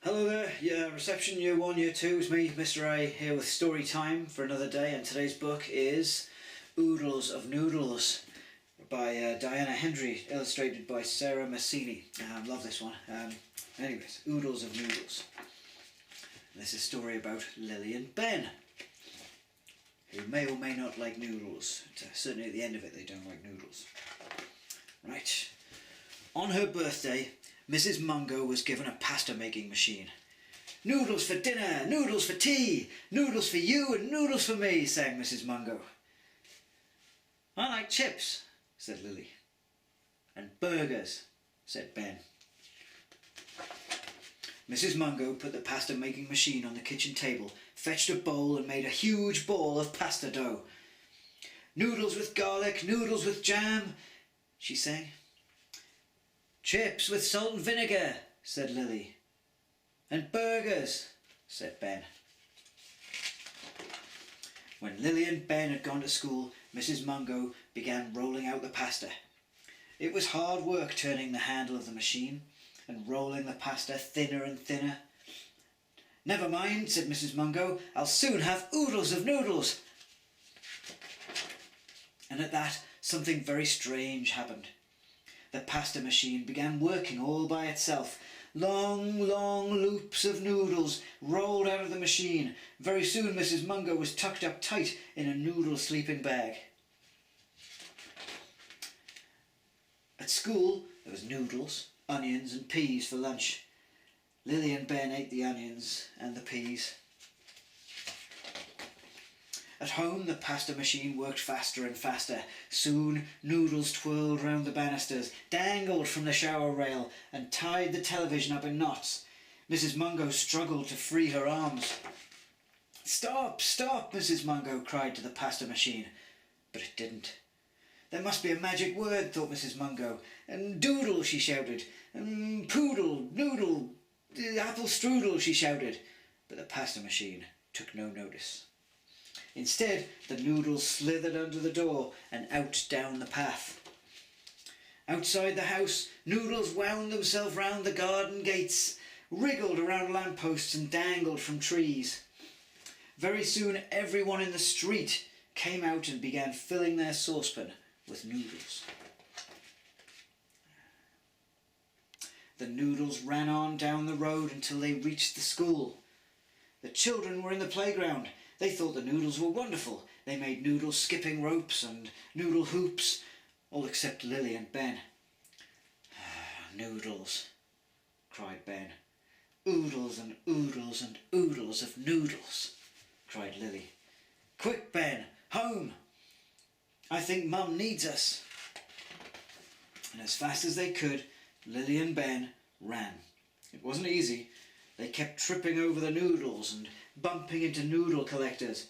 Hello there, reception year 1, year 2, it's me, Mr. A, here with story time for another day, and today's book is Oodles of Noodles by Diana Hendry, illustrated by Sarah Massini. Love this one. Anyways, Oodles of Noodles. This is a story about Lily and Ben, who may or may not like noodles. Certainly at the end of it they don't like noodles. Right. On her birthday, Mrs. Mungo was given a pasta making machine. "Noodles for dinner, noodles for tea, noodles for you and noodles for me," sang Mrs. Mungo. "I like chips," said Lily. "And burgers," said Ben. Mrs. Mungo put the pasta making machine on the kitchen table, fetched a bowl and made a huge ball of pasta dough. "Noodles with garlic, noodles with jam," she sang. "Chips with salt and vinegar," said Lily. "And burgers," said Ben. When Lily and Ben had gone to school, Mrs. Mungo began rolling out the pasta. It was hard work turning the handle of the machine and rolling the pasta thinner and thinner. "Never mind," said Mrs. Mungo, "I'll soon have oodles of noodles." And at that, something very strange happened. The pasta machine began working all by itself. Long, long loops of noodles rolled out of the machine. Very soon Mrs. Mungo was tucked up tight in a noodle sleeping bag. At school there was noodles, onions and peas for lunch. Lily and Ben ate the onions and the peas. At home the pasta machine worked faster and faster. Soon noodles twirled round the banisters, dangled from the shower rail and tied the television up in knots. Mrs. Mungo struggled to free her arms. "Stop, stop," Mrs. Mungo cried to the pasta machine. But it didn't. "There must be a magic word," thought Mrs. Mungo. "Doodle," she shouted. "Poodle, noodle, apple strudel," she shouted. But the pasta machine took no notice. Instead, the noodles slithered under the door and out down the path. Outside the house, noodles wound themselves round the garden gates, wriggled around lampposts and dangled from trees. Very soon everyone in the street came out and began filling their saucepan with noodles. The noodles ran on down the road until they reached the school. The children were in the playground. They thought the noodles were wonderful. They made noodle skipping ropes and noodle hoops, all except Lily and Ben. "Noodles," cried Ben. "Oodles and oodles and oodles of noodles," cried Lily. "Quick, Ben, home! I think Mum needs us." And as fast as they could, Lily and Ben ran. It wasn't easy. They kept tripping over the noodles and bumping into noodle collectors.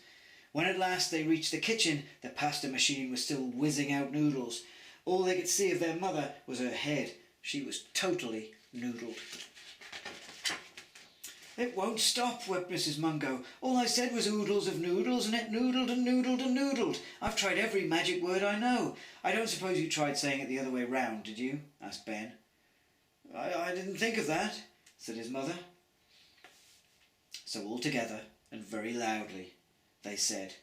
When at last they reached the kitchen, the pasta machine was still whizzing out noodles. All they could see of their mother was her head. She was totally noodled. "It won't stop," wept Mrs. Mungo. "All I said was oodles of noodles, and it noodled and noodled and noodled. I've tried every magic word I know." "I don't suppose you tried saying it the other way round, did you?" asked Ben. I didn't think of that," said his mother. So all together, and very loudly, they said,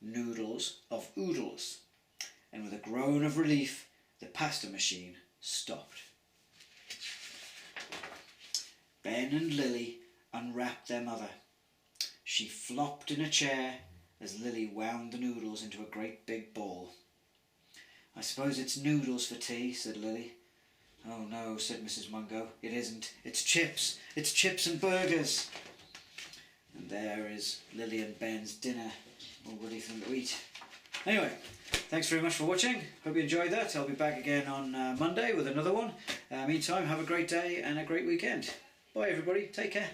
"Noodles of oodles." And with a groan of relief, the pasta machine stopped. Ben and Lily unwrapped their mother. She flopped in a chair as Lily wound the noodles into a great big ball. "I suppose it's noodles for tea," said Lily. "Oh no," said Mrs. Mungo, "it isn't. It's chips. It's chips and burgers." And there is Lily and Ben's dinner, all ready for them to eat. Anyway, thanks very much for watching. Hope you enjoyed that. I'll be back again on Monday with another one. Meantime, have a great day and a great weekend. Bye everybody. Take care.